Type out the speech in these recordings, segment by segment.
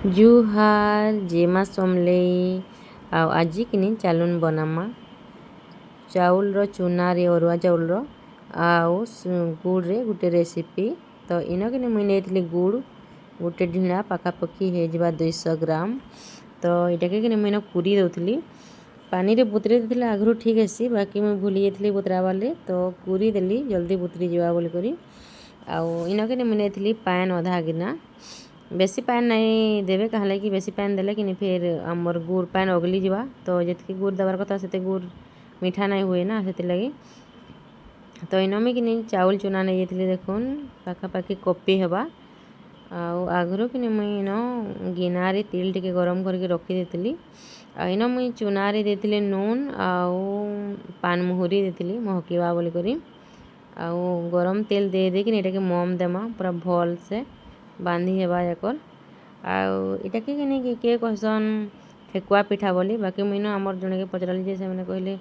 जुहार जेमा समलेई आज किनी चालुन बनामा चाउल रो चूना रे अरुआ चाउल रो गुड़ रे गुटे रेसिपी। तो इन कि मुई नहीं गुड़ गोटे ढिणा पाखापाखि हो 200 ग्राम। तो यहाँ कि मुझे पूरी दौली पानी रे बुतरे देते आगु ठीक है बाकी मुझे भूली जाती बुतरा वाले तो पूरी देली जल्दी बुतरी जावा बोलिक इन कि मुझे नहीं पान अधा गिना बेसी पान नहीं देवे कहा कि बेसी पान देले कि फिर आमर गुड़ पान अगली जावा तो जी गुड़ देवार कथा से गुड़ मीठा नहीं हुए ना से लगी। तो इन मुझे कि चाउल चूना नहीं जाती देखुन पाखापाखि कपे हवा आगु कि मुझे इन गिनारे तेल टिके गरम करके रखी देती इन मुझे चूना रे देती नून पान मुहुरी देती महकीवा बोलिक गरम तेल दे देकिन यहाँ के मम देमा पूरा भल से बांधी हेबा याकर आटा कि किए कहसन ठेकुआ पिठा बोली बाकी मुझे आमर जड़े के पचराली जे से कहले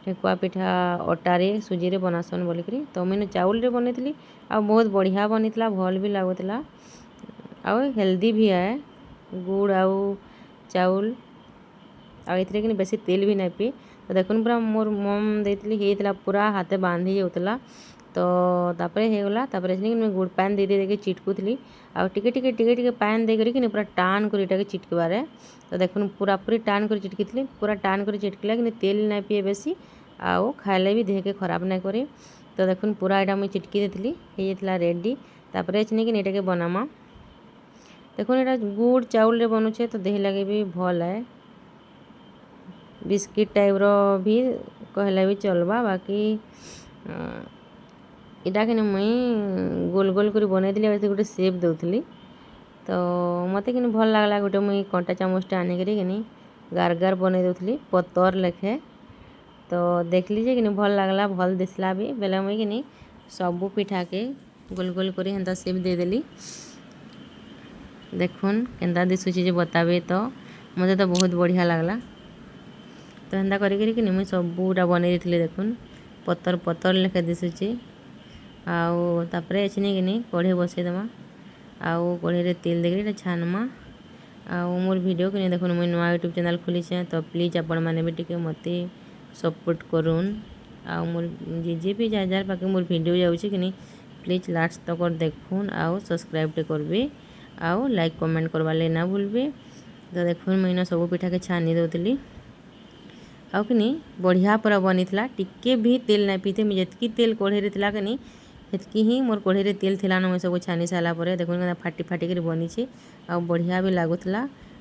ठेकुआ पिठा अटारे सुजी रे बनासन बोलिक तो मुझे चाउल रे बनई बहुत बढ़िया बनी भल भी लगुला हेल्दी भी है गुड़ आउ चाउल आते कि बेसी तेल भी नहीं पी। तो देखुन पूरा मोर मम देती पूरा हाथे बांधी जाऊला तो तापरे हेगला तापरे गुड़ पान दे देके चिटकुली टिके पान दे करी पूरा टान कर चिटकबारे तो देखुन पूरा पूरी टान कर चिटकी पूरा टान कर चिटकला कि तेल नहीं पिए बेसी आउ खाइले भी देह के खराब नहीं करे। तो देखुन पूरा यहाँ मुझे चिटकी देती हो रेडी तापरे कि ये बनामा देखुन यहाँ गुड़ चाउल रे बनुचे तो देह लगे भी भल है बिस्किट टाइप रो भी कहले भी चलबा बाकी इटा कि मुई गोल गोल कर बनई गोटे सेप दौली तो मत कि भल लगला गोटे मुई कंटा चामचटे आनिक गार गार बनई दौली पतर लेखे तो देखली जे कि भल लगला भल दिसला भी बेले मुई कि सबू पिठा के गोल गोल कर हेन्ता सेप देदेली देखुन केन्ता दिशुची जे बताबे तो मते तो बहुत बढ़िया लगला। तो हेन्ता करी मुई सबूटा बनई देती देखुन पतर पतर लेखे दिशुची तापरे कि कढ़े बसईदेमा कढ़े तेल देकर छानमा मोर वीडियो कि देखुन मुझे नुआ यूट्यूब चैनल खोलीचे तो प्लीज आपण मैंने भी टिके मते सपोर्ट करूँ मोर जे भी जार जार पाखे मोर वीडियो जाऊँगी कि प्लीज लास्ट तक देखुन सब्सक्राइब टे करबे लाइक कमेंट करवा ले ना भूलबे। तो देखुन मुझे सब पिठा के छानी दौली कि बढ़िया पूरा बनी टिके भी तेल नहीं पीते मुझे जी तेल कढ़े कि हेतकी ही मोर कढ़े तेल थिला मुझे सब छानी सारा पर देखुन फाटी फाटिक बनी बढ़िया भी लगुला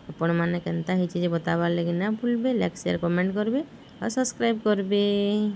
आपण मैंने केन्ता बताबार लगे ना भूलबे लाइक शेयर कमेंट करबे और सब्सक्राइब करबे।